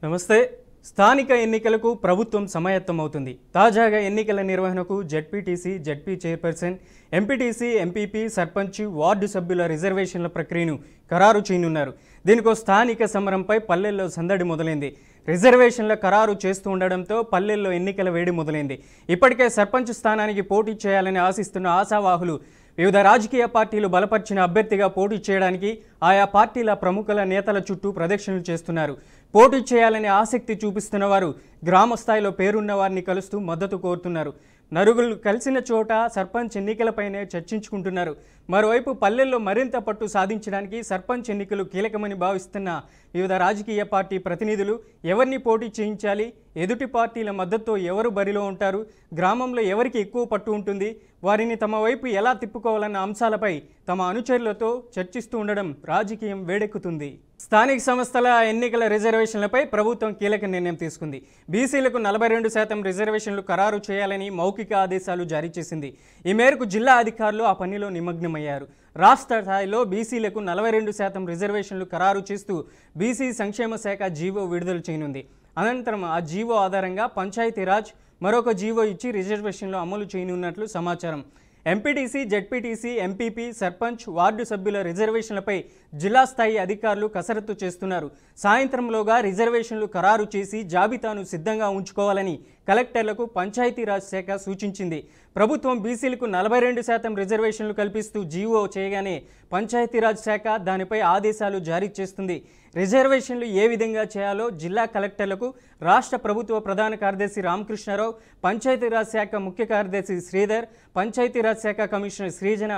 నమస్తే. స్థానిక ఎన్నికలకు ప్రభుత్వం సమాయత్తమవుతుంది. తాజాగా ఎన్నికల నిర్వహణకు ZPTC, ZP chairperson, MPTC, MPP, sarpanch, ward సభ్యుల రిజర్వేషన్ల ప్రక్రియను ఖరారు చేయనున్నారు. దీనికో స్థానిక సమరంపై పల్లెల్లో సందడి మొదలైంది. రిజర్వేషన్ల ఖరారు చేస్తూ ఉండడంతో పల్లెల్లో ఎన్నికల వేడి మొదలైంది. ఇప్పటికే సర్పంచ్ స్థానానికి పోటీ చేయాలని ఆశిస్తున్న ఆశావాహులు వివిధ రాజకీయ పార్టీలు బలపరిచిన అభ్యర్థిగా పోటీ చేయడానికి ఆయా పార్టీల ప్రముఖుల నేతల చుట్టూ ప్రదక్షిణలు చేస్తున్నారు. పోటీ చేయాలని ఆసక్తి చూపిస్తున్న వారు గ్రామ స్థాయిలో పేరున్న వారిని కలుస్తూ మద్దతు కోరుతున్నారు. నలుగురు కలిసిన చోట సర్పంచ్ ఎన్నికలపైనే చర్చించుకుంటున్నారు. మరోవైపు పల్లెల్లో మరింత పట్టు సాధించడానికి సర్పంచ్ ఎన్నికలు కీలకమని భావిస్తున్న వివిధ రాజకీయ పార్టీ ప్రతినిధులు ఎవరిని పోటీ చేయించాలి, ఎదుటి పార్టీల మద్దతుతో ఎవరు బరిలో ఉంటారు, గ్రామంలో ఎవరికి ఎక్కువ పట్టు ఉంటుంది, వారిని తమ వైపు ఎలా తిప్పుకోవాలన్న అంశాలపై తమ అనుచరులతో చర్చిస్తూ ఉండడం రాజకీయం వేడెక్కుతుంది. స్థానిక సంస్థల ఎన్నికల రిజర్వేషన్లపై ప్రభుత్వం కీలక నిర్ణయం తీసుకుంది. బీసీలకు 42% రిజర్వేషన్లు ఖరారు చేయాలని మౌఖిక ఆదేశాలు జారీ చేసింది. ఈ మేరకు జిల్లా అధికారులు ఆ పనిలో నిమగ్నమయ్యారు. రాష్ట్ర స్థాయిలో బీసీలకు 42% రిజర్వేషన్లు ఖరారు చేస్తూ బీసీ సంక్షేమ శాఖ జీవో విడుదల చేయనుంది. అనంతరం ఆ జీవో ఆధారంగా పంచాయతీరాజ్ మరొక జీవో ఇచ్చి రిజర్వేషన్లు అమలు చేయనున్నట్లు సమాచారం. MPTC, ZPTC, MPP, sarpanch, ward సభ్యుల రిజర్వేషన్లపై జిల్లా స్థాయి అధికారులు కసరత్తు చేస్తున్నారు. సాయంత్రంలోగా రిజర్వేషన్లు ఖరారు చేసి జాబితాను సిద్ధంగా ఉంచుకోవాలని కలెక్టర్లకు పంచాయతీరాజ్ శాఖ సూచించింది. ప్రభుత్వం బీసీలకు 42% రిజర్వేషన్లు కల్పిస్తూ జీవో చేయగానే పంచాయతీరాజ్ శాఖ దానిపై ఆదేశాలు జారీ చేస్తుంది. రిజర్వేషన్లు ఏ విధంగా చేయాలో జిల్లా కలెక్టర్లకు రాష్ట్ర ప్రభుత్వ ప్రధాన కార్యదర్శి రామకృష్ణారావు, పంచాయతీరాజ్ శాఖ ముఖ్య కార్యదర్శి శ్రీధర్, పంచాయతీరాజ్ శాఖ కమిషనర్ శ్రీజన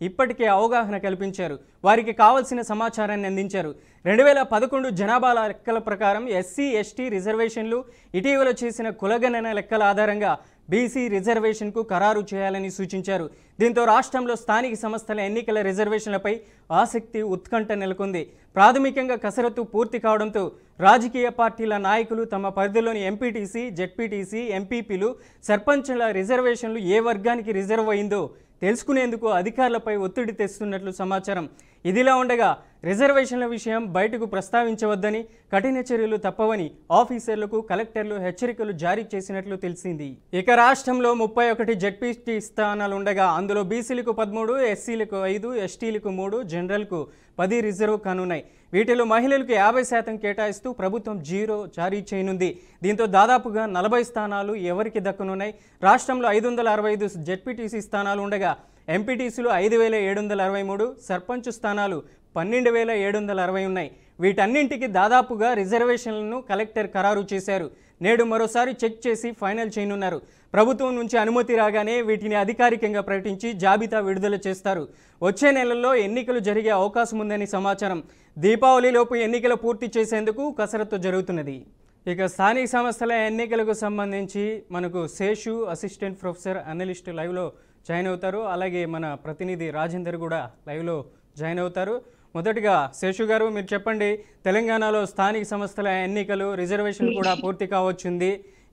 ఇప్పటికే అవగాహన కల్పించారు. వారికి కావాల్సిన సమాచారాన్ని అందించారు. 2011 జనాభా లెక్కల ప్రకారం ఎస్సీ, ఎస్టీ రిజర్వేషన్లు, ఇటీవల చేసిన కులగణన లెక్కల ఆధారంగా బీసీ రిజర్వేషన్కు ఖరారు చేయాలని సూచించారు. దీంతో రాష్ట్రంలో స్థానిక సంస్థల ఎన్నికల రిజర్వేషన్లపై ఆసక్తి, ఉత్కంఠ నెలకొంది. ప్రాథమికంగా కసరత్తు పూర్తి కావడంతో రాజకీయ పార్టీల నాయకులు తమ పరిధిలోని ఎంపీటీసీ, జెడ్పీటీసీ, ఎంపీపీలు, సర్పంచ్ల రిజర్వేషన్లు ఏ వర్గానికి రిజర్వ్ అయిందో తెలుసుకునేందుకు అధికారులపై ఒత్తిడి తెస్తున్నట్లు సమాచారం. ఇదిలా ఉండగా రిజర్వేషన్ల విషయం బయటకు ప్రస్తావించవద్దని, కఠిన చర్యలు తప్పవని ఆఫీసర్లకు కలెక్టర్లు హెచ్చరికలు జారీ చేసినట్లు తెలిసింది. ఇక రాష్ట్రంలో 31 జెడ్పీటీ స్థానాలు ఉండగా అందులో బీసీలకు 13, ఎస్సీలకు 5, ఎస్టీలకు 3, జనరల్కు 10 రిజర్వ్ కానున్నాయి. వీటిలో మహిళలకు 50% కేటాయిస్తూ ప్రభుత్వం జీరో జారీ చేయనుంది. దీంతో దాదాపుగా 40 స్థానాలు ఎవరికి దక్కనున్నాయి. రాష్ట్రంలో 565 జెడ్పీటీసీ స్థానాలు ఉండగా ఎంపీటీసీలు 5763, సర్పంచ్ స్థానాలు 12760 ఉన్నాయి. వీటన్నింటికి దాదాపుగా రిజర్వేషన్లను కలెక్టర్ ఖరారు చేశారు. నేడు మరోసారి చెక్ చేసి ఫైనల్ చేయనున్నారు. ప్రభుత్వం నుంచి అనుమతి రాగానే వీటిని అధికారికంగా ప్రకటించి జాబితా విడుదల చేస్తారు. వచ్చే నెలల్లో ఎన్నికలు జరిగే అవకాశం ఉందని సమాచారం. దీపావళిలోపు ఎన్నికలు పూర్తి చేసేందుకు కసరత్తు జరుగుతున్నది. ఇక స్థానిక సంస్థల ఎన్నికలకు సంబంధించి మనకు శేషు, అసిస్టెంట్ ప్రొఫెసర్, అనలిస్ట్ లైవ్లో జాయిన్ అవుతారు. అలాగే మన ప్రతినిధి రాజేందర్ కూడా లైవ్లో జాయిన్ అవుతారు. మొదటిగా శేషు గారు, మీరు చెప్పండి, తెలంగాణలో స్థానిక సంస్థల ఎన్నికలు, రిజర్వేషన్ కూడా పూర్తి కావచ్చుంది.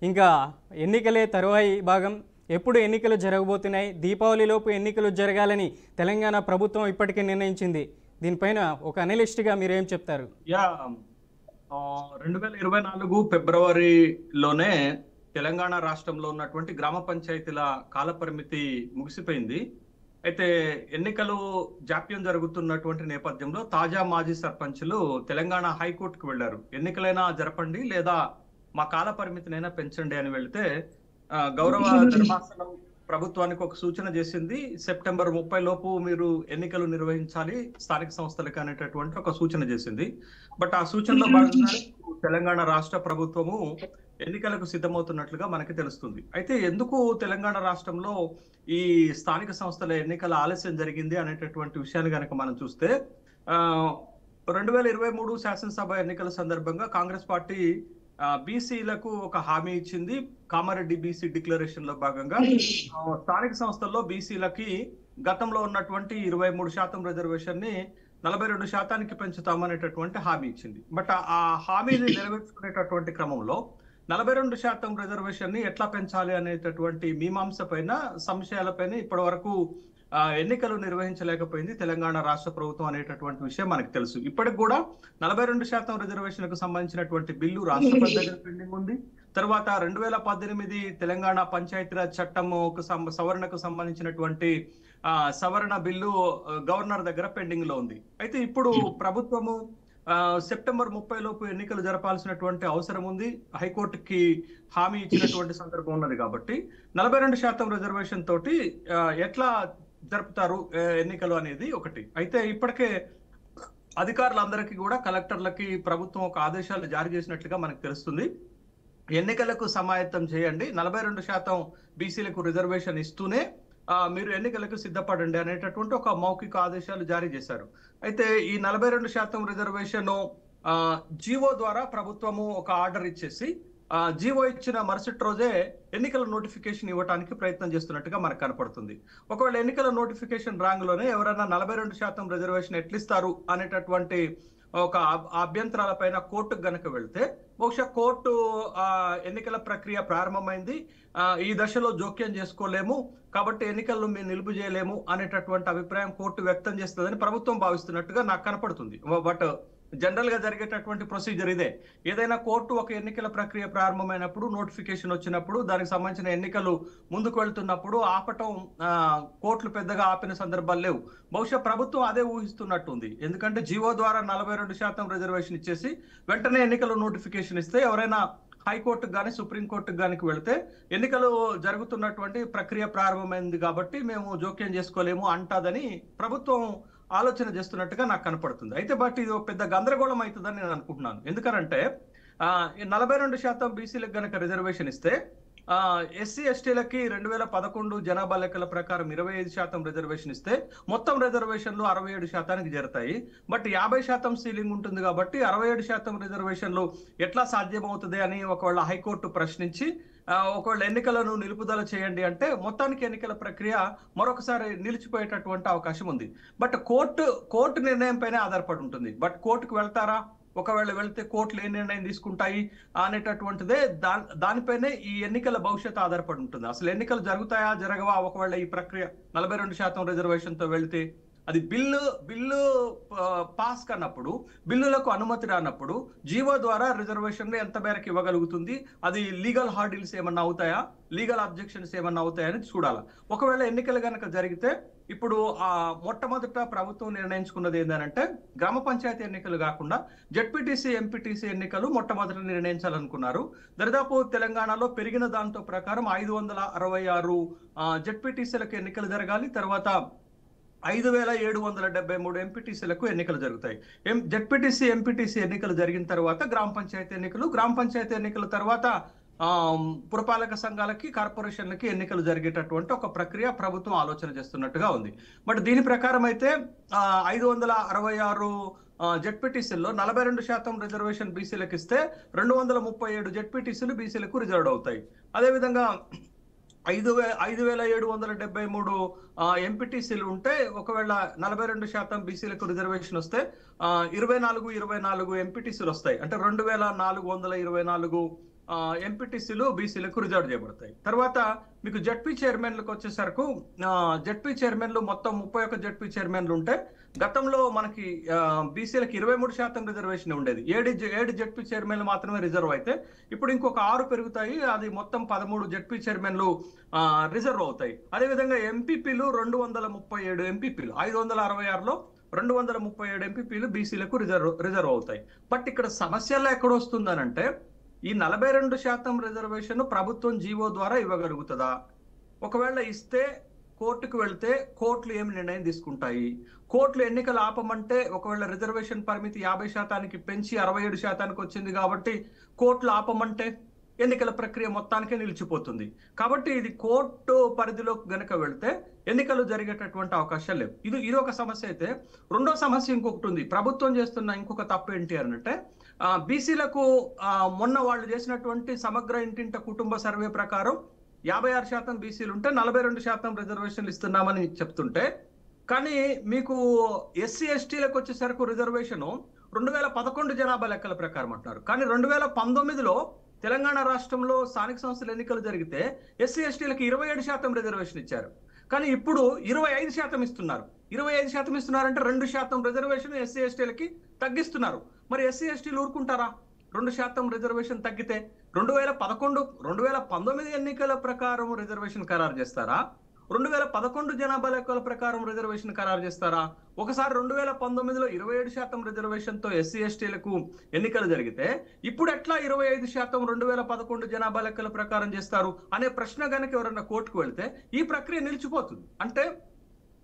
ఇంకా ఎన్నికలే తరువాయి భాగం. ఎప్పుడు ఎన్నికలు జరగబోతున్నాయి? దీపావళిలోపు ఎన్నికలు జరగాలని తెలంగాణ ప్రభుత్వం ఇప్పటికే నిర్ణయించింది. దీనిపైన ఒక అనలిస్ట్గా మీరేం చెప్తారు? 2024 ఫిబ్రవరిలోనే తెలంగాణ రాష్ట్రంలో ఉన్నటువంటి గ్రామ పంచాయతీల కాల పరిమితి ముగిసిపోయింది. అయితే ఎన్నికలు జాప్యం జరుగుతున్నటువంటి నేపథ్యంలో తాజా మాజీ సర్పంచులు తెలంగాణ హైకోర్టుకు వెళ్లారు. ఎన్నికలైనా జరపండి లేదా మా కాల పరిమితినైనా పెంచండి అని వెళితే గౌరవ ధర్మాసనం ప్రభుత్వానికి ఒక సూచన చేసింది. సెప్టెంబర్ 30 లోపు మీరు ఎన్నికలు నిర్వహించాలి స్థానిక సంస్థలకు అనేటటువంటి ఒక సూచన చేసింది. బట్ ఆ సూచనలో భాగంగా తెలంగాణ రాష్ట్ర ప్రభుత్వము ఎన్నికలకు సిద్ధమవుతున్నట్లుగా మనకి తెలుస్తుంది. అయితే ఎందుకు తెలంగాణ రాష్ట్రంలో ఈ స్థానిక సంస్థల ఎన్నికల ఆలస్యం జరిగింది అనేటటువంటి విషయాన్ని కనుక మనం చూస్తే 2023 శాసనసభ ఎన్నికల సందర్భంగా కాంగ్రెస్ పార్టీ బీసీలకు ఒక హామీ ఇచ్చింది. కామారెడ్డి బీసీ డిక్లరేషన్ లో భాగంగా స్థానిక సంస్థల్లో బీసీలకి గతంలో ఉన్నటువంటి 23% రిజర్వేషన్ ని 42% పెంచుతామనేటటువంటి హామీ ఇచ్చింది. బట్ ఆ హామీని నెరవేర్చుకునేటటువంటి క్రమంలో 42% రిజర్వేషన్ ని ఎట్లా పెంచాలి అనేటటువంటి మీమాంస పైన, సంశయాలపైన ఇప్పటి వరకు ఎన్నికలు నిర్వహించలేకపోయింది తెలంగాణ రాష్ట్ర ప్రభుత్వం అనేటటువంటి విషయం మనకు తెలుసు. ఇప్పటికి కూడా 42% రిజర్వేషన్లకు సంబంధించినటువంటి బిల్లు రాష్ట్రపతి దగ్గర పెండింగ్ ఉంది. తర్వాత 2018 తెలంగాణ పంచాయతీరాజ్ చట్టంకు సవరణకు సంబంధించినటువంటి సవరణ బిల్లు గవర్నర్ దగ్గర పెండింగ్ లో ఉంది. అయితే ఇప్పుడు ప్రభుత్వము సెప్టెంబర్ 30 లోపు ఎన్నికలు జరపాల్సినటువంటి అవసరం ఉంది. హైకోర్టుకి హామీ ఇచ్చినటువంటి సందర్భం ఉన్నది కాబట్టి 42% రిజర్వేషన్ తోటి ఎట్లా జరుపుతారు ఎన్నికలు అనేది ఒకటి. అయితే ఇప్పటికే అధికారులందరికీ కూడా కలెక్టర్లకి ప్రభుత్వం ఒక ఆదేశాలు జారీ చేసినట్లుగా మనకు తెలుస్తుంది. ఎన్నికలకు సమాయత్తం చేయండి, 42% బీసీలకు రిజర్వేషన్ ఇస్తూనే మీరు ఎన్నికలకు సిద్ధపడండి అనేటటువంటి ఒక మౌఖిక ఆదేశాలు జారీ చేశారు. అయితే ఈ 42% రిజర్వేషన్ జీవో ద్వారా ప్రభుత్వము ఒక ఆర్డర్ ఇచ్చేసి జీవో ఇచ్చిన మరుసటి రోజే ఎన్నికల నోటిఫికేషన్ ఇవ్వడానికి ప్రయత్నం చేస్తున్నట్టుగా మనకు కనపడుతుంది. ఒకవేళ ఎన్నికల నోటిఫికేషన్ రాంగ్లోనే ఎవరైనా 42% రిజర్వేషన్ ఎట్లిస్తారు అనేటటువంటి ఒక అభ్యంతరాలపైన కోర్టుకు గనక వెళ్తే బహుశా కోర్టు ఎన్నికల ప్రక్రియ ప్రారంభమైంది, ఈ దశలో జోక్యం చేసుకోలేము కాబట్టి ఎన్నికలను మేము నిలుపు చేయలేము అనేటటువంటి అభిప్రాయం కోర్టు వ్యక్తం చేస్తుందని ప్రభుత్వం భావిస్తున్నట్టుగా నాకు కనపడుతుంది. బట్ జనరల్ గా జరిగేటటువంటి ప్రొసీజర్ ఇదే. ఏదైనా కోర్టు ఒక ఎన్నికల ప్రక్రియ ప్రారంభమైనప్పుడు, నోటిఫికేషన్ వచ్చినప్పుడు, దానికి సంబంధించిన ఎన్నికలు ముందుకు వెళ్తున్నప్పుడు ఆపటం కోర్టులు పెద్దగా ఆపిన సందర్భాలు లేవు. బహుశా ప్రభుత్వం అదే ఊహిస్తున్నట్టుంది. ఎందుకంటే జీవో ద్వారా 42% రిజర్వేషన్ ఇచ్చేసి వెంటనే ఎన్నికల నోటిఫికేషన్ ఇస్తే ఎవరైనా హైకోర్టుకు కానీ సుప్రీంకోర్టుకు కానీ వెళితే ఎన్నికలు జరుగుతున్నటువంటి ప్రక్రియ ప్రారంభమైంది కాబట్టి మేము జోక్యం చేసుకోలేము అంటాదని ప్రభుత్వం ఆలోచన చేస్తున్నట్టుగా నాకు కనపడుతుంది. అయితే బట్ ఇది పెద్ద గందరగోళం అవుతుందని నేను అనుకుంటున్నాను. ఎందుకనంటే 42% బీసీలకు గనక రిజర్వేషన్ ఇస్తే ఎస్సీ ఎస్టీలకి 2011 జనాభా లెక్కల ప్రకారం 25% రిజర్వేషన్ ఇస్తే మొత్తం రిజర్వేషన్లు 67%కి చేరుతాయి. బట్ 50% సీలింగ్ ఉంటుంది కాబట్టి 67% రిజర్వేషన్లు ఎట్లా సాధ్యమవుతుంది అని ఒకవేళ హైకోర్టు ప్రశ్నించి ఒకవేళ ఎన్నికలను నిలుపుదల చేయండి అంటే మొత్తానికి ఎన్నికల ప్రక్రియ మరొకసారి నిలిచిపోయేటటువంటి అవకాశం ఉంది. బట్ కోర్టు నిర్ణయం పైన ఆధారపడి ఉంటుంది. బట్ కోర్టుకు వెళ్తారా, ఒకవేళ వెళ్తే కోర్టులు ఏ నిర్ణయం తీసుకుంటాయి అనేటటువంటిదే దానిపైనే ఈ ఎన్నికల భవిష్యత్తు ఆధారపడి ఉంటుంది. అసలు ఎన్నికలు జరుగుతాయా జరగవా ఒకవేళ ఈ ప్రక్రియ 42% రిజర్వేషన్ తో వెళితే అది బిల్లు పాస్ కన్నప్పుడు, బిల్లులకు అనుమతి రానప్పుడు జీవో ద్వారా రిజర్వేషన్లు ఎంత మేరకు ఇవ్వగలుగుతుంది, అది లీగల్ హార్డిల్స్ ఏమన్నా అవుతాయా, లీగల్ అబ్జెక్షన్స్ ఏమన్నా అవుతాయని చూడాలి. ఒకవేళ ఎన్నికలు కనుక జరిగితే ఇప్పుడు మొట్టమొదట ప్రభుత్వం నిర్ణయించుకున్నది ఏంటంటే గ్రామ పంచాయతీ ఎన్నికలు కాకుండా జెడ్పీటీసీ ఎంపీటీసీ ఎన్నికలు మొట్టమొదట నిర్ణయించాలనుకున్నారు. దరిదాపు తెలంగాణలో పెరిగిన దాంతో ప్రకారం 566 జెడ్పీటీసీలకు ఎన్నికలు జరగాలి. తర్వాత 5773 ఎంపీటీసీలకు ఎన్నికలు జరుగుతాయి. జెడ్పీటీసీ ఎంపీటీసీ ఎన్నికలు జరిగిన తర్వాత గ్రామ పంచాయతీ ఎన్నికల తర్వాత పురపాలక సంఘాలకి, కార్పొరేషన్లకి ఎన్నికలు జరిగేటటువంటి ఒక ప్రక్రియ ప్రభుత్వం ఆలోచన చేస్తున్నట్టుగా ఉంది. బట్ దీని ప్రకారం అయితే 566 జెడ్పీటీసీల్లో 42% రిజర్వేషన్ బీసీలకు ఇస్తే 237 జెడ్పీటీసీలు బీసీలకు రిజర్వ్ అవుతాయి. అదేవిధంగా 5773 ఎంపీటీసీలు ఉంటే ఒకవేళ 42% బీసీలకు రిజర్వేషన్ వస్తే 24 ఎంపీటీసీలు వస్తాయి. అంటే 2424 ఎంపీటీసీలు బీసీలకు రిజర్వ్ చేయబడతాయి. తర్వాత మీకు జడ్పీ చైర్మన్లకు వచ్చేసరికి జడ్పీ చైర్మన్లు మొత్తం 31 జడ్పీ చైర్మన్లు ఉంటే గతంలో మనకి బీసీలకు 23% రిజర్వేషన్ ఉండేది. 7 జడ్పీ చైర్మన్లు మాత్రమే రిజర్వ్ అయితే ఇప్పుడు ఇంకొక 6 పెరుగుతాయి. అది మొత్తం 13 జడ్పీ చైర్మన్లు రిజర్వ్ అవుతాయి. అదేవిధంగా ఎంపీపీలు 237 ఎంపీపీలు 566లో 237 ఎంపీపీలు బీసీలకు రిజర్వ్ అవుతాయి. బట్ ఇక్కడ సమస్యల్లో ఎక్కడ వస్తుందనంటే ఈ 42% రిజర్వేషన్ ప్రభుత్వం జీవో ద్వారా ఇవ్వగలుగుతుందా? ఒకవేళ ఇస్తే కోర్టుకు వెళ్తే కోర్టులు ఏమి నిర్ణయం తీసుకుంటాయి? కోర్టులు ఎన్నికలు ఆపమంటే ఒకవేళ రిజర్వేషన్ పరిమితి 50%కి పెంచి 67%కి వచ్చింది కాబట్టి కోర్టులు ఆపమంటే ఎన్నికల ప్రక్రియ మొత్తానికే నిలిచిపోతుంది. కాబట్టి ఇది కోర్టు పరిధిలోకి గనక వెళ్తే ఎన్నికలు జరిగేటటువంటి అవకాశాలు లేవు. ఇది ఒక సమస్య అయితే, రెండో సమస్య ఇంకొకటి ఉంది. ప్రభుత్వం చేస్తున్న ఇంకొక తప్పు ఏంటి అంటే బీసీలకు మొన్న వాళ్ళు చేసినటువంటి సమగ్ర ఇంటింట కుటుంబ సర్వే ప్రకారం 56% బీసీలు ఉంటే 42% రిజర్వేషన్లు ఇస్తున్నామని చెప్తుంటే, కానీ మీకు ఎస్సీ ఎస్టీలకు వచ్చేసరికి రిజర్వేషన్ 2011 జనాభా లెక్కల ప్రకారం అంటున్నారు. కానీ 2019లో తెలంగాణ రాష్ట్రంలో స్థానిక సంస్థల ఎన్నికలు జరిగితే ఎస్సీ ఎస్టీలకు 27% రిజర్వేషన్ ఇచ్చారు. కానీ ఇప్పుడు 25% ఇస్తున్నారు. 25% ఇస్తున్నారంటే 2% రిజర్వేషన్ ఎస్సీ ఎస్టీలకి తగ్గిస్తున్నారు. మరి ఎస్సీ ఎస్టీలు ఊరుకుంటారా? 2% రిజర్వేషన్ తగ్గితే 2019 ఎన్నికల ప్రకారం రిజర్వేషన్ ఖరారు చేస్తారా? 2011 జనాభా లెక్కల ప్రకారం రిజర్వేషన్ ఖరారు చేస్తారా? ఒకసారి 2019లో 27% రిజర్వేషన్తో ఎస్సీ ఎస్టీలకు ఎన్నికలు జరిగితే ఇప్పుడు ఎట్లా 25% 2011 జనాభా లెక్కల ప్రకారం చేస్తారు అనే ప్రశ్న కనుక ఎవరన్నా కోర్టుకు వెళ్తే ఈ ప్రక్రియ నిలిచిపోతుంది. అంటే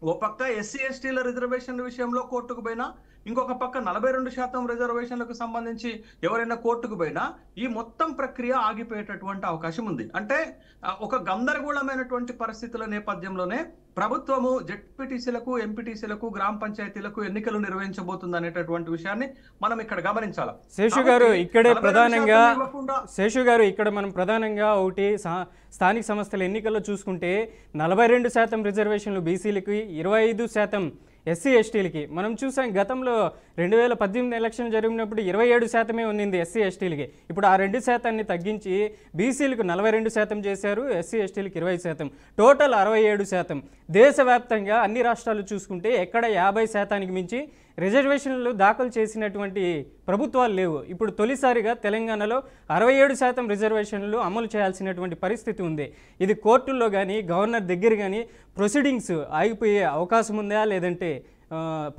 ఓ పక్క ఎస్సీ ఎస్టీల రిజర్వేషన్ విషయంలో కోర్టుకు పోయినా, ఇంకొక పక్క 42% రిజర్వేషన్లకు సంబంధించి ఎవరైనా కోర్టుకు పోయినా ఈ మొత్తం ప్రక్రియ ఆగిపోయేటటువంటి అవకాశం ఉంది. అంటే ఒక గందరగోళమైనటువంటి పరిస్థితుల నేపథ్యంలోనే ప్రభుత్వము జెడ్పీటీసీలకు, ఎంపీటీసీలకు, గ్రామ పంచాయతీలకు ఎన్నికలు నిర్వహించబోతుంది అనేటటువంటి విషయాన్ని మనం ఇక్కడ గమనించాలి. శేషు గారు ఇక్కడ మనం ప్రధానంగా ఒకటి స్థానిక సంస్థల ఎన్నికల్లో చూసుకుంటే 42% రిజర్వేషన్లు బీసీలకి, 25% ఎస్సీ ఎస్టీలకి. మనం చూసాం గతంలో 2018 ఎలక్షన్ జరిగినప్పుడు 27% ఉన్నింది ఎస్సీ ఎస్టీలకి. ఇప్పుడు ఆ 2% తగ్గించి బీసీలకు 42% చేశారు, ఎస్సీ ఎస్టీలకి 20%, టోటల్ 67%. దేశవ్యాప్తంగా అన్ని రాష్ట్రాలు చూసుకుంటే ఎక్కడ 50%కి మించి రిజర్వేషన్లు దాఖలు చేసినటువంటి ప్రభుత్వాలు లేవు. ఇప్పుడు తొలిసారిగా తెలంగాణలో 67% రిజర్వేషన్లు అమలు చేయాల్సినటువంటి పరిస్థితి ఉంది. ఇది కోర్టుల్లో కానీ గవర్నర్ దగ్గర కానీ ప్రొసీడింగ్స్ ఆగిపోయే అవకాశం ఉందా, లేదంటే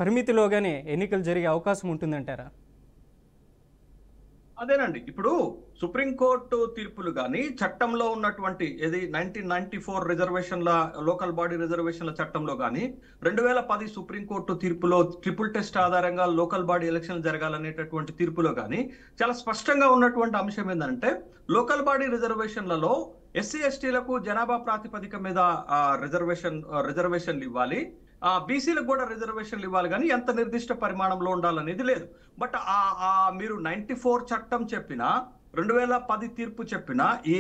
పరిమితిలోగానే ఎన్నికలు జరిగే అవకాశం ఉంటుందంటారా? అదేనండి, ఇప్పుడు సుప్రీంకోర్టు తీర్పులు కానీ చట్టంలో ఉన్నటువంటి 1994 రిజర్వేషన్ల లోకల్ బాడీ రిజర్వేషన్ల చట్టంలో కానీ 2010 సుప్రీంకోర్టు తీర్పులో ట్రిపుల్ టెస్ట్ ఆధారంగా లోకల్ బాడీ ఎలక్షన్లు జరగాలనేటటువంటి తీర్పులో కానీ చాలా స్పష్టంగా ఉన్నటువంటి అంశం ఏంటంటే లోకల్ బాడీ రిజర్వేషన్లలో ఎస్సీ ఎస్టీలకు జనాభా ప్రాతిపదిక మీద రిజర్వేషన్లు ఇవ్వాలి, బీసీలకు కూడా రిజర్వేషన్లు ఇవ్వాలి, కానీ ఎంత నిర్దిష్ట పరిమాణంలో ఉండాలనేది లేదు. బట్ మీరు 94 చట్టం చెప్పినా, 2010 తీర్పు చెప్పినా, ఈ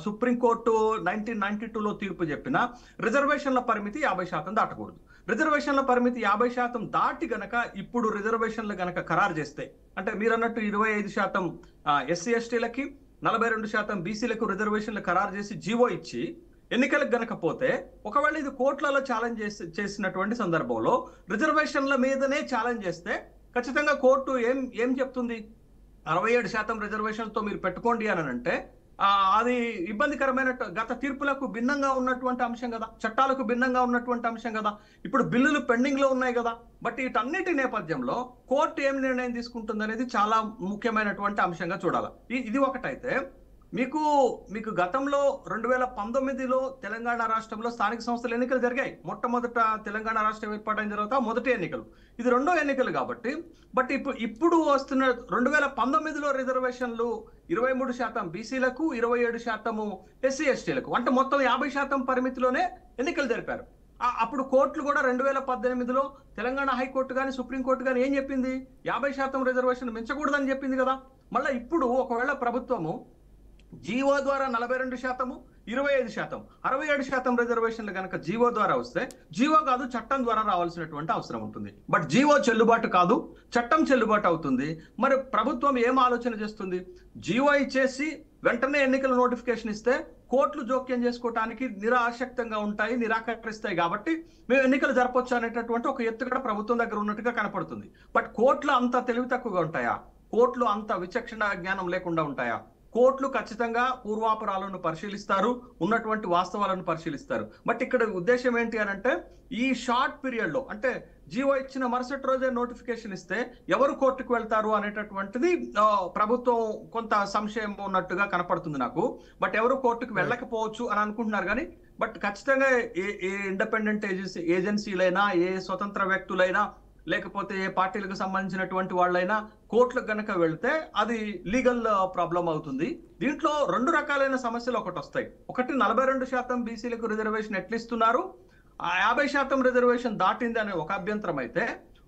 సుప్రీంకోర్టు 1992లో తీర్పు చెప్పినా రిజర్వేషన్ల పరిమితి 50% దాటకూడదు. రిజర్వేషన్ల పరిమితి 50% దాటి గనక ఇప్పుడు రిజర్వేషన్లు గనక ఖరారు చేస్తే, అంటే మీరు అన్నట్టు 25% ఎస్సీ ఎస్టీలకి, 42% బీసీలకు రిజర్వేషన్లు ఖరారు చేసి జీవో ఇచ్చి ఎన్నికలకు గనక పోతే, ఒకవేళ ఇది కోర్టులలో ఛాలెంజ్ చేసినటువంటి సందర్భంలో రిజర్వేషన్ల మీదనే ఛాలెంజ్ చేస్తే ఖచ్చితంగా కోర్టు ఏం చెప్తుంది? 67% రిజర్వేషన్లతో మీరు పెట్టుకోండి అని అంటే అది ఇబ్బందికరమైన గత తీర్పులకు భిన్నంగా ఉన్నటువంటి అంశం కదా, చట్టాలకు భిన్నంగా ఉన్నటువంటి అంశం కదా. ఇప్పుడు బిల్లులు పెండింగ్ లో ఉన్నాయి కదా. బట్ వీటన్నిటి నేపథ్యంలో కోర్టు ఏం నిర్ణయం తీసుకుంటుంది అనేది చాలా ముఖ్యమైనటువంటి అంశంగా చూడాలి. ఇది ఒకటైతే మీకు గతంలో 2019లో తెలంగాణ రాష్ట్రంలో స్థానిక సంస్థల ఎన్నికలు జరిగాయి. మొట్టమొదట తెలంగాణ రాష్ట్రం ఏర్పాటైన తర్వాత మొదటి ఎన్నికలు, ఇది రెండో ఎన్నికలు కాబట్టి. బట్ ఇప్పుడు వస్తున్న 2019లో రిజర్వేషన్లు 23% బీసీలకు, 27% ఎస్సీ ఎస్టీలకు, అంటే మొత్తం 50% పరిమితిలోనే ఎన్నికలు జరిపారు. అప్పుడు కోర్టులు కూడా 2018లో తెలంగాణ హైకోర్టు కానీ సుప్రీంకోర్టు కానీ ఏం చెప్పింది? 50% రిజర్వేషన్ మించకూడదని చెప్పింది కదా. మళ్ళీ ఇప్పుడు ఒకవేళ ప్రభుత్వము జీవో ద్వారా 42%, 25%, 67% రిజర్వేషన్లు కనుక జీవో ద్వారా వస్తే, జీవో కాదు చట్టం ద్వారా రావాల్సినటువంటి అవసరం ఉంటుంది. బట్ జీవో చెల్లుబాటు కాదు, చట్టం చెల్లుబాటు అవుతుంది. మరి ప్రభుత్వం ఏం ఆలోచన చేస్తుంది? జీవో ఇచ్చేసి వెంటనే ఎన్నికల నోటిఫికేషన్ ఇస్తే కోర్టులు జోక్యం చేసుకోవడానికి నిరాసక్తంగా ఉంటాయి, నిరాకరిస్తాయి. కాబట్టి మేము ఎన్నికలు జరపొచ్చు అనేటటువంటి ఒక ఎత్తుగడ ప్రభుత్వం దగ్గర ఉన్నట్టుగా కనపడుతుంది. బట్ కోర్టులు అంత తెలివి తక్కువగా ఉంటాయా? కోర్టులు అంత విచక్షణ జ్ఞానం లేకుండా ఉంటాయా? కోర్టులు ఖచ్చితంగా పూర్వాపరాలను పరిశీలిస్తారు, ఉన్నటువంటి వాస్తవాలను పరిశీలిస్తారు. బట్ ఇక్కడ ఉద్దేశం ఏంటి అని అంటే, ఈ షార్ట్ పీరియడ్ లో, అంటే జీవో ఇచ్చిన మరుసటి రోజే నోటిఫికేషన్ ఇస్తే ఎవరు కోర్టుకు వెళ్తారు అనేటటువంటిది ప్రభుత్వం కొంత సంశయం ఉన్నట్టుగా కనపడుతుంది నాకు. బట్ ఎవరు కోర్టుకు వెళ్ళకపోవచ్చు అని అనుకుంటున్నారు కానీ, బట్ ఖచ్చితంగా ఏ ఇండిపెండెంట్ ఏజెన్సీలైనా, ఏ స్వతంత్ర వ్యక్తులైనా, లేకపోతే ఏ పార్టీలకు సంబంధించినటువంటి వాళ్ళైనా కోర్టులకు గనక వెళ్తే అది లీగల్ ప్రాబ్లం అవుతుంది. దీంట్లో రెండు రకాలైన సమస్యలు ఒకటి వస్తాయి. ఒకటి 42% బీసీలకు రిజర్వేషన్ ఎట్లా ఇస్తున్నారు, 50% రిజర్వేషన్ దాటింది అనే ఒక అభ్యంతరం అయితే,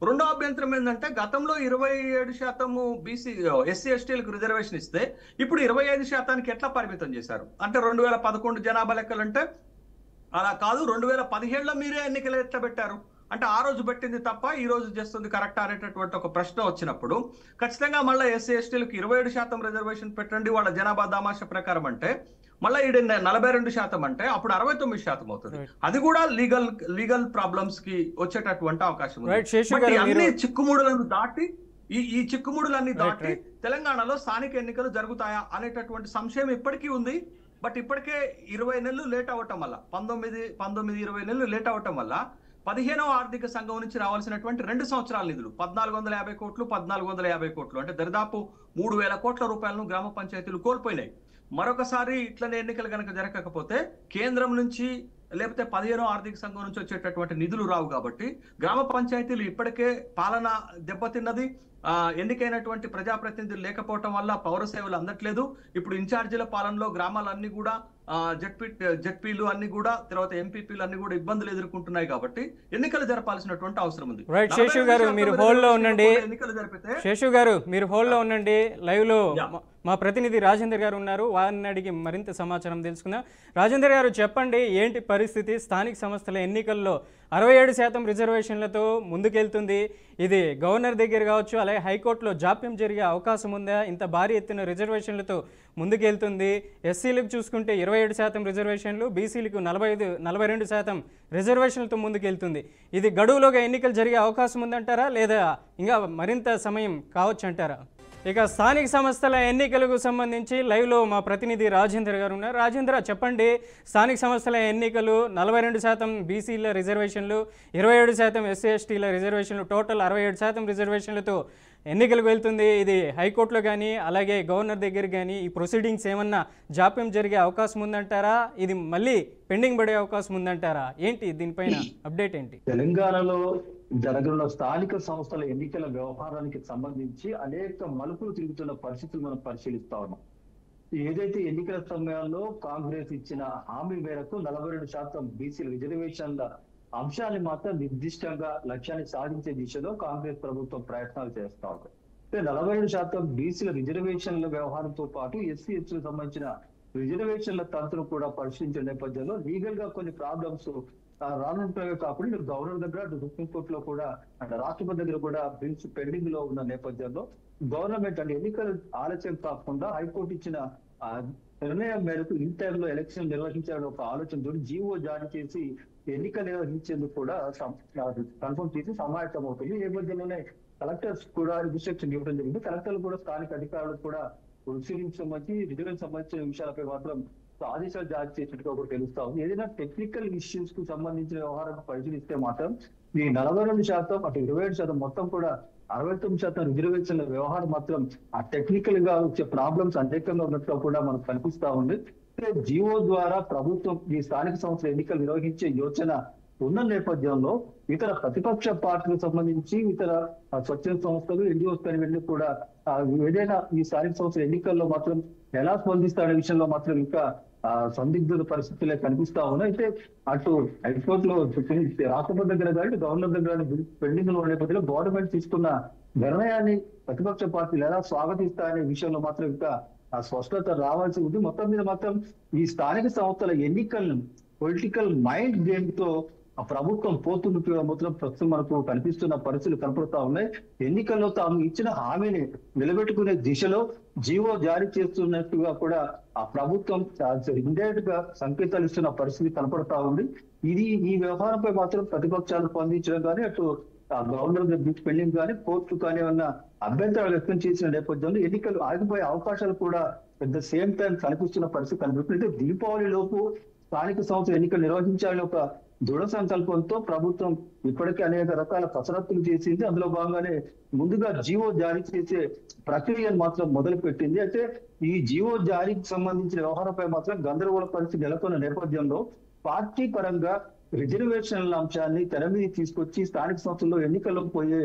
రెండో అభ్యంతరం ఏంటంటే గతంలో 27% బీసీ ఎస్సీ ఎస్టీలకు రిజర్వేషన్ ఇస్తే ఇప్పుడు 25%కి ఎట్లా పరిమితం చేశారు? అంటే 2011 జనాభా లెక్కలంటే అలా కాదు, 2017లో మీరే ఎన్నికలు ఎట్లా పెట్టారు అంటే ఆ రోజు పెట్టింది తప్ప ఈ రోజు చేస్తుంది కరెక్ట్ అనేటటువంటి ఒక ప్రశ్న వచ్చినప్పుడు ఖచ్చితంగా మళ్ళీ ఎస్సీ ఎస్టీలకు 27% రిజర్వేషన్ పెట్టండి వాళ్ళ జనాభా దామాష ప్రకారం అంటే మళ్ళీ ఈడ 42% అంటే అప్పుడు 69% అవుతుంది. అది కూడా లీగల్ ప్రాబ్లమ్స్ కి వచ్చేటటువంటి అవకాశం ఉంది. అన్ని చిక్కుముడులను దాటి ఈ చిక్కుముడులన్నీ దాటి తెలంగాణలో స్థానిక ఎన్నికలు జరుగుతాయా అనేటటువంటి సంశయం ఇప్పటికీ ఉంది. బట్ ఇప్పటికే 20 నెలలు లేట్ అవ్వటం వల్ల 19-20 నెలలు లేట్ అవ్వటం వల్ల 15వ ఆర్థిక సంఘం నుంచి రావాల్సినటువంటి 2 సంవత్సరాల నిధులు 1450 కోట్లు 1450 కోట్లు అంటే దరిదాపు 3000 కోట్ల రూపాయలను గ్రామ పంచాయతీలు కోల్పోయినాయి. మరొకసారి ఇట్లనే ఎన్నికలు కనుక జరగకపోతే కేంద్రం నుంచి లేకపోతే 15వ ఆర్థిక సంఘం నుంచి వచ్చేటటువంటి నిధులు రావు. కాబట్టి గ్రామ పంచాయతీలు ఇప్పటికే పాలన దెబ్బతిన్నది. ఎన్నికైనటువంటి ప్రజాప్రతినిధులు లేకపోవటం వల్ల పౌర సేవలు అందట్లేదు. ఇప్పుడు ఇన్ఛార్జీల పాలనలో గ్రామాలన్నీ కూడా జడ్పీలు అన్ని కూడా తర్వాత ఎంపీపీలు అన్ని కూడా ఇబ్బందులు ఎదుర్కొంటున్నాయి. కాబట్టి ఎన్నికలు జరపాల్సినటువంటి అవసరం ఉంది. శేషు గారు మీరు హోల్డ్ లో ఉండండి. ఎన్నికలు జరిపితే శేషు గారు మీరు హోల్డ్ లో ఉండండి. లైవ్ లో మా ప్రతినిధి రాజేందర్ గారు ఉన్నారు, వారిని అడిగి మరింత సమాచారం తెలుసుకుందాం. రాజేందర్ గారు చెప్పండి, ఏంటి పరిస్థితి? స్థానిక సంస్థల ఎన్నికల్లో 67% రిజర్వేషన్లతో ముందుకెళ్తుంది. ఇది గవర్నర్ దగ్గర కావచ్చు, అలాగే హైకోర్టులో జాప్యం జరిగే అవకాశం ఉందా? ఇంత భారీ ఎత్తున రిజర్వేషన్లతో ముందుకెళ్తుంది. ఎస్సీలకు చూసుకుంటే 27% రిజర్వేషన్లు, బీసీలకు 42% రిజర్వేషన్లతో ముందుకెళ్తుంది. ఇది గడువులోగా ఎన్నికలు జరిగే అవకాశం ఉందంటారా, లేదా ఇంకా మరింత సమయం కావచ్చు అంటారా? ఇక స్థానిక సంస్థల ఎన్నికలకు సంబంధించి లైవ్లో మా ప్రతినిధి రాజేంద్ర గారు ఉన్నారు. రాజేంద్ర చెప్పండి, స్థానిక సంస్థల ఎన్నికలు 42% బీసీల రిజర్వేషన్లు, 27% ఎస్సీ ఎస్టీల రిజర్వేషన్లు, టోటల్ 67% రిజర్వేషన్లతో ఎన్నికలకు వెళ్తుంది. ఇది హైకోర్టులో కానీ అలాగే గవర్నర్ దగ్గర కానీ ఈ ప్రొసీడింగ్స్ ఏమన్నా జాప్యం జరిగే అవకాశం ఉందంటారా? ఇది మళ్ళీ పెండింగ్ పడే అవకాశం ఉందంటారా? ఏంటి దీనిపైన అప్డేట్ ఏంటి? తెలంగాణలో జరగనున్న స్థానిక సంస్థల ఎన్నికల వ్యవహారానికి సంబంధించి అనేక మలుపులు తిరుగుతున్న పరిస్థితులు మనం పరిశీలిస్తా ఉన్నాం. ఏదైతే ఎన్నికల సమయంలో కాంగ్రెస్ ఇచ్చిన హామీ మేరకు 42% బీసీ రిజర్వేషన్ల అంశాన్ని మాత్రం నిర్దిష్టంగా లక్ష్యాన్ని సాధించే దిశలో కాంగ్రెస్ ప్రభుత్వం ప్రయత్నాలు చేస్తా ఉంది. 42% బీసీల రిజర్వేషన్ల వ్యవహారంతో పాటు ఎస్సీ ఎస్టీలకు సంబంధించిన రిజర్వేషన్ల తంతును కూడా పరిశీలించిన నేపథ్యంలో లీగల్ గా కొన్ని ప్రాబ్లమ్స్ రానుంటాయో కాకుండా గవర్నర్ దగ్గర సుప్రీంకోర్టులో కూడా అంటే రాష్ట్రపతి దగ్గర కూడా బిల్స్ పెండింగ్ లో ఉన్న నేపథ్యంలో గవర్నమెంట్ అంటే ఎన్నికలు ఆలస్యం కాకుండా హైకోర్టు ఇచ్చిన నిర్ణయం మేరకు ఇన్ టైమ్ లో ఎలక్షన్ నిర్వహించాలని ఒక ఆలోచనతో జీవో జారీ చేసి ఎన్నికలు నిర్వహించేందుకు కూడా కన్ఫర్మ్ చేసి సమాయత్తం అవుతుంది. ఈ నేపథ్యంలోనే కలెక్టర్స్ కూడా ఇన్స్ట్రక్షన్ ఇవ్వడం జరిగింది. కలెక్టర్లు కూడా స్థానిక అధికారులకు కూడా ప్రొసీడింగ్స్ సంబంధించి రిజర్వేషన్ సంబంధించిన విషయాలపై మాత్రం ఆదేశాలు జారీ చేసినట్టుగా ఒకటి తెలుస్తా ఉంది. ఏదైనా టెక్నికల్ ఇష్యూస్ కు సంబంధించిన వ్యవహారాన్ని పరిశీలిస్తే మాత్రం ఈ 42% అటు 27% మొత్తం కూడా 69% రిజర్వేషన్ల వ్యవహారం మాత్రం ఆ టెక్నికల్ గా వచ్చే ప్రాబ్లమ్స్ అనేకంగా ఉన్నట్టుగా కూడా మనకు కనిపిస్తా ఉంది. జియో ద్వారా ప్రభుత్వం ఈ స్థానిక సంస్థల ఎన్నికలు నిర్వహించే యోచన ఉన్న నేపథ్యంలో ఇతర ప్రతిపక్ష పార్టీలకు సంబంధించి ఇతర స్వచ్ఛంద సంస్థలు ఎన్జిఓస్ కానీ కూడా ఏదైనా ఈ స్థానిక సంస్థల ఎన్నికల్లో మాత్రం ఎలా స్పందిస్తాడనే విషయంలో మాత్రం ఇంకా సందిగ్ధ పరిస్థితులే కనిపిస్తా ఉన్నాయి. అయితే అటు హైకోర్టు లో రాష్ట్రపతి దగ్గర కానీ గవర్నర్ దగ్గర పెండింగ్ లో నేపథ్యంలో గవర్నమెంట్ తీసుకున్న నిర్ణయాన్ని ప్రతిపక్ష పార్టీలు ఎలా స్వాగతిస్తాయనే విషయంలో మాత్రం ఇంకా స్పష్టత రావాల్సి ఉంది. మొత్తం మీద మాత్రం ఈ స్థానిక సంస్థల ఎన్నికలను పొలిటికల్ మైండ్ గేమ్ తో ప్రభుత్వం పోతున్నట్టుగా మాత్రం ప్రస్తుతం మనకు కనిపిస్తున్న పరిస్థితులు కనపడుతా ఉన్నాయి. ఎన్నికల్లో తాము ఇచ్చిన హామీని నిలబెట్టుకునే దిశలో జీవో జారీ చేస్తున్నట్టుగా కూడా ఆ ప్రభుత్వం ఇండైరెక్ట్ గా సంకేతాలు ఇస్తున్న పరిస్థితి కనపడతా ఉంది. ఈ వ్యవహారంపై మాత్రం ప్రతిపక్షాలు స్పందించడం కానీ అటు గవర్నర్ పెండింగ్ కానీ కోర్టు కానీ ఏమన్నా అభ్యంతరాలు వ్యక్తం చేసిన నేపథ్యంలో ఎన్నికలు ఆగిపోయే అవకాశాలు కూడా అట్ ద సేమ్ టైం కనిపిస్తున్న పరిస్థితి కనిపిస్తుంది. దీపావళి లోపు స్థానిక సంస్థల ఎన్నికలు నిర్వహించాలని ఒక దృఢ సంకల్పంతో ప్రభుత్వం ఇప్పటికే అనేక రకాల కసరత్తులు చేసింది. అందులో భాగంగానే ముందుగా జీవో జారీ చేసే ప్రక్రియను మాత్రం మొదలు పెట్టింది. అయితే ఈ జీవో జారీకి సంబంధించిన వ్యవహారంపై మాత్రం గందరగోళ పరిస్థితి నెలకొన్న నేపథ్యంలో పార్టీ పరంగా రిజర్వేషన్ల అంశాన్ని తెర మీద తీసుకొచ్చి స్థానిక సంస్థల్లో ఎన్నికల్లోకి పోయే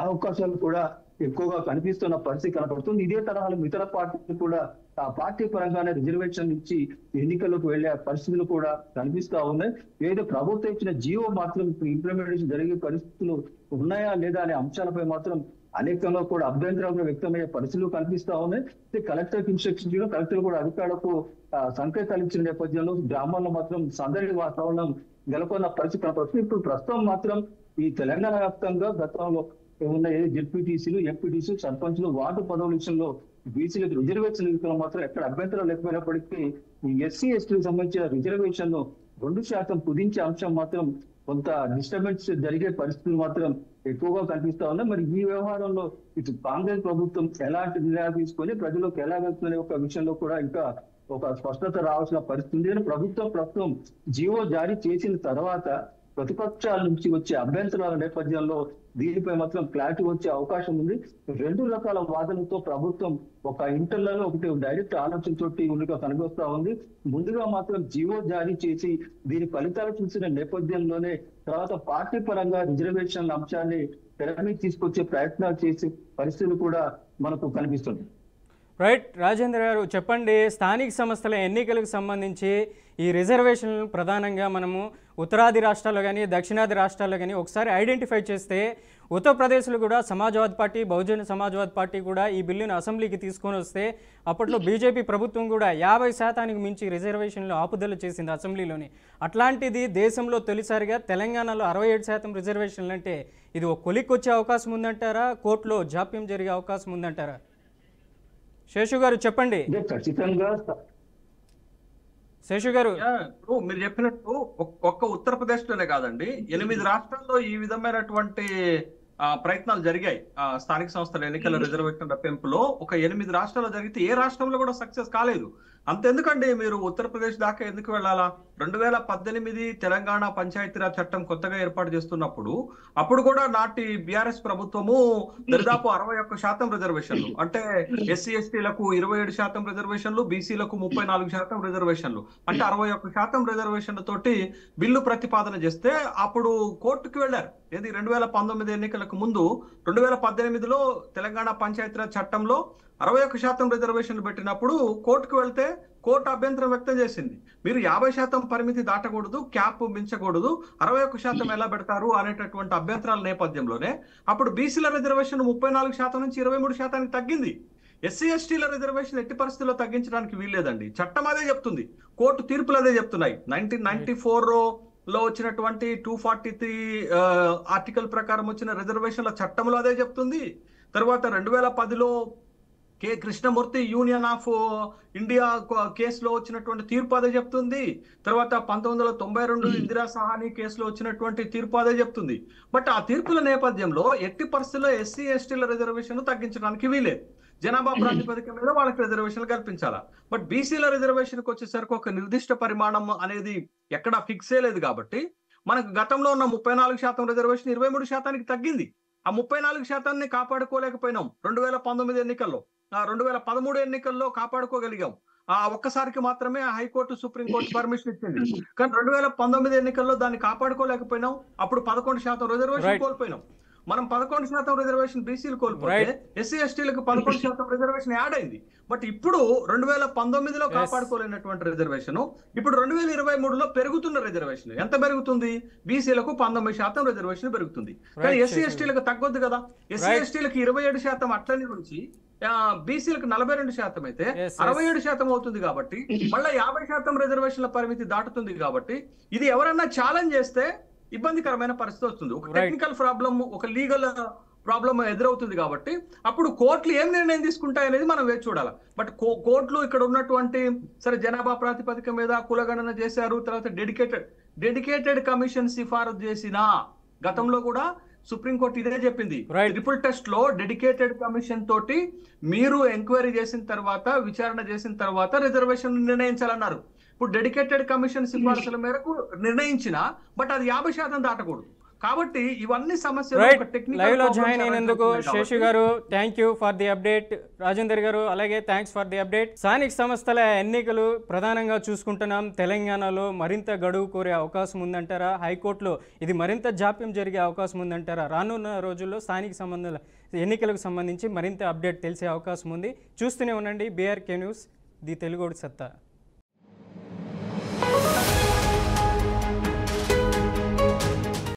అవకాశాలు కూడా ఎక్కువగా కనిపిస్తున్న పరిస్థితి కనపడుతుంది. ఇదే తరహాలో ఇతర పార్టీలు కూడా ఆ పార్టీ పరంగానే రిజర్వేషన్ ఇచ్చి ఎన్నికలకు వెళ్లే పరిస్థితులు కూడా కనిపిస్తా ఉన్నాయి. ఏదో ప్రభుత్వం ఇచ్చిన జీవో మాత్రం ఇంప్లిమెంటేషన్ జరిగే పరిస్థితులు ఉన్నాయా లేదా అనే అంశాలపై మాత్రం అనేకంగా కూడా అభ్యంతరాలు వ్యక్తమయ్యే పరిస్థితులు కనిపిస్తా ఉన్నాయి. కలెక్టర్ ఇన్స్ట్రక్షన్ చేయడం కలెక్టర్ కూడా అధికారులకు సంకేతాలు ఇచ్చిన నేపథ్యంలో గ్రామాల్లో మాత్రం సందడి వాతావరణం నెలకొన్న పరిస్థితి కనపడుతుంది. ఇప్పుడు ప్రస్తుతం మాత్రం ఈ తెలంగాణ వ్యాప్తంగా గతంలో ఉన్న జెడ్పీటీసీలు ఎంపీటీసీలు సర్పంచ్లు వార్డు పదవుల విషయంలో బీసీలకు రిజర్వేషన్ విషయంలో మాత్రం ఎక్కడ అభ్యంతరం లేకపోయినప్పటికీ ఈ ఎస్సీ ఎస్టీకి సంబంధించిన రిజర్వేషన్ 2% కుదించే అంశం మాత్రం కొంత డిస్టర్బెన్స్ జరిగే పరిస్థితులు మాత్రం ఎక్కువగా కనిపిస్తా ఉన్నాయి. మరి ఈ వ్యవహారంలో ఇటు కాంగ్రెస్ ప్రభుత్వం ఎలాంటి నిర్ణయాలు తీసుకొని ప్రజలకు ఎలా వెళ్తున్న ఒక విషయంలో కూడా ఇంకా ఒక స్పష్టత రావాల్సిన పరిస్థితి ఉంది. ప్రభుత్వం ప్రస్తుతం జీవో జారీ చేసిన తర్వాత ప్రతిపక్షాల నుంచి వచ్చే అభ్యంతరాల నేపథ్యంలో దీనిపై మాత్రం క్లారిటీ వచ్చే అవకాశం ఉంది. 2 రకాల వాదనలతో ప్రభుత్వం ఒక ఇంటర్లలో ఒకటి డైరెక్ట్ ఆలోచనతో ఉన్నట్టుగా కనిపిస్తా ఉంది. ముందుగా మాత్రం జీవో జారీ చేసి దీని ఫలితాలు చూసిన నేపథ్యంలోనే తర్వాత పార్టీ పరంగా రిజర్వేషన్ల అంశాన్ని తెర మీద తీసుకొచ్చే ప్రయత్నాలు చేసే పరిస్థితులు కూడా మనకు కనిపిస్తుంది. రైట్ రాజేంద్ర గారు, చెప్పండి, స్థానిక సంస్థల ఎన్నికలకు సంబంధించి ఈ రిజర్వేషన్లు ప్రధానంగా మనము ఉత్తరాది రాష్ట్రాల్లో కానీ దక్షిణాది రాష్ట్రాల్లో కానీ ఒకసారి ఐడెంటిఫై చేస్తే ఉత్తరప్రదేశ్లో కూడా సమాజ్వాదీ పార్టీ, బహుజన సమాజ్వాదీ పార్టీ కూడా ఈ బిల్లును అసెంబ్లీకి తీసుకొని వస్తే అప్పట్లో బీజేపీ ప్రభుత్వం కూడా 50% మించి రిజర్వేషన్లు ఆపుదల చేసింది అసెంబ్లీలోని. అట్లాంటిది దేశంలో తొలిసారిగా తెలంగాణలో 67% రిజర్వేషన్లు అంటే ఇది ఒక కొలిక్కి వచ్చే అవకాశం ఉందంటారా? కోర్టులో జాప్యం జరిగే అవకాశం ఉందంటారా? శేషు గారు చెప్పండి. ఖచ్చితంగా శేషు గారు, ఇప్పుడు మీరు చెప్పినట్టు ఒక్క ఉత్తరప్రదేశ్ లోనే కాదండి, 8 రాష్ట్రాల్లో ఈ విధమైనటువంటి ప్రయత్నాలు జరిగాయి. స్థానిక సంస్థల ఎన్నికల రిజర్వేషన్ల పెంపులో ఒక 8 రాష్ట్రాల్లో జరిగితే ఏ రాష్ట్రంలో కూడా సక్సెస్ కాలేదు. అంతెందుకండి, మీరు ఉత్తరప్రదేశ్ దాకా ఎందుకు వెళ్ళాలా? 2018 తెలంగాణ పంచాయతీరాజ్ చట్టం కొత్తగా ఏర్పాటు చేస్తున్నప్పుడు అప్పుడు కూడా నాటి బీఆర్ఎస్ ప్రభుత్వము దాదాపు 61% రిజర్వేషన్లు, అంటే ఎస్సీ ఎస్టీలకు 27% రిజర్వేషన్లు, బీసీలకు 34% రిజర్వేషన్లు, అంటే 61% రిజర్వేషన్ల తోటి బిల్లు ప్రతిపాదన చేస్తే అప్పుడు కోర్టుకు వెళ్లారు. ఏది 2019 ఎన్నికలకు ముందు 2018లో తెలంగాణ పంచాయతీరాజ్ చట్టంలో 61% రిజర్వేషన్లు పెట్టినప్పుడు కోర్టుకు వెళ్తే కోర్టు అభ్యంతరం వ్యక్తం చేసింది. మీరు 50% పరిమితి దాటకూడదు, క్యాప్ మించకూడదు, 61% ఎలా పెడతారు అనేటటువంటి అభ్యంతరాల నేపథ్యంలోనే అప్పుడు బీసీల రిజర్వేషన్ 34% నుంచి 23% తగ్గింది. ఎస్సీ ఎస్టీల రిజర్వేషన్ ఎట్టి పరిస్థితుల్లో తగ్గించడానికి వీల్లేదండి. చట్టం అదే చెప్తుంది, కోర్టు తీర్పులు అదే చెప్తున్నాయి. 1994లో వచ్చినటువంటి 243 ఆర్టికల్ ప్రకారం వచ్చిన రిజర్వేషన్ల చట్టంలో అదే చెప్తుంది. తర్వాత 2010లో K Krishnamurthy union of India కేసులో వచ్చినటువంటి తీర్పు అదే చెప్తుంది. తర్వాత 1992 ఇందిరా సహాని కేసులో వచ్చినటువంటి తీర్పు అదే చెప్తుంది. బట్ ఆ తీర్పుల నేపథ్యంలో ఎట్టి పరిస్థితుల్లో ఎస్సీ ఎస్టీల రిజర్వేషన్ తగ్గించడానికి వీలేదు. జనాభా ప్రాతిపదిక మీద వాళ్ళకి రిజర్వేషన్లు కల్పించాలా. బట్ బీసీల రిజర్వేషన్కి వచ్చేసరికి ఒక నిర్దిష్ట పరిమాణం అనేది ఎక్కడా ఫిక్స్ అయ్యలేదు కాబట్టి మనకు గతంలో ఉన్న 34% రిజర్వేషన్ 23%కి తగ్గింది. ఆ 34%ని కాపాడుకోలేకపోయినాం 2019 ఎన్నికల్లో. 2013 ఎన్నికల్లో కాపాడుకోగలిగాం. ఒక్కసారికి మాత్రమే హైకోర్టు సుప్రీంకోర్టు పర్మిషన్ ఇచ్చింది. కానీ 2019 ఎన్నికల్లో దాన్ని కాపాడుకోలేకపోయినాం. అప్పుడు 11% రిజర్వేషన్ కోల్పోయినాం. మనం 11% రిజర్వేషన్ బీసీలు కోల్పోతే ఎస్సీ ఎస్టీలకు 11% రిజర్వేషన్ యాడ్ అయింది. బట్ ఇప్పుడు 2019లో కాపాడుకోలేనటువంటి రిజర్వేషన్ ఇప్పుడు 2023లో పెరుగుతున్న రిజర్వేషన్ ఎంత పెరుగుతుంది? బీసీలకు 19% రిజర్వేషన్ పెరుగుతుంది. కానీ ఎస్సీ ఎస్టీలకు తగ్గొద్దు కదా. ఎస్సీ ఎస్టీలకు 27% అట్లనే నుంచి బీసీలకు 42% అయితే 67% అవుతుంది. కాబట్టి మళ్ళీ 50% రిజర్వేషన్ల పరిమితి దాటుతుంది. కాబట్టి ఇది ఎవరన్నా ఛాలెంజ్ చేస్తే ఇబ్బందికరమైన పరిస్థితి వస్తుంది. ఒక టెక్నికల్ ప్రాబ్లం, ఒక లీగల్ ప్రాబ్లం ఎదురవుతుంది. కాబట్టి అప్పుడు కోర్టులు ఏం నిర్ణయం తీసుకుంటాయి అనేది మనం వేచి చూడాలి. బట్ కోర్టులు ఇక్కడ ఉన్నటువంటి సరే జనాభా ప్రాతిపదిక మీద కులగణన చేశారు. తర్వాత డెడికేటెడ్ కమిషన్ సిఫారసు చేసిన గతంలో కూడా సుప్రీంకోర్టు ఇదే చెప్పింది. ట్రిపుల్ టెస్ట్ లో డెడికేటెడ్ కమిషన్ తోటి మీరు ఎంక్వైరీ చేసిన తర్వాత, విచారణ చేసిన తర్వాత రిజర్వేషన్ నిర్ణయించాలన్నారు. ఇప్పుడు డెడికేటెడ్ కమిషన్ సిఫార్సుల మేరకు నిర్ణయించిన బట్ అది 50% దాటకూడదు. కాబట్టి ఇవన్నీ సమస్యలు లైవ్ లో జాయిన్ అయినందుకు శేషు గారు thank you for the update. Rajender గారు అలాగే థ్యాంక్స్ ఫర్ ది అప్డేట్. స్థానిక సంస్థల ఎన్నికలు ప్రధానంగా చూసుకుంటున్నాం. తెలంగాణలో మరింత గడువు కోరే అవకాశం ఉందంటారా? హైకోర్టులో ఇది మరింత జాప్యం జరిగే అవకాశం ఉందంటారా? రానున్న రోజుల్లో స్థానిక సంబంధాల ఎన్నికలకు సంబంధించి మరింత అప్డేట్ తెలిసే అవకాశం ఉంది. చూస్తూనే ఉండండి BRK న్యూస్, ది తెలుగోడి సత్తా.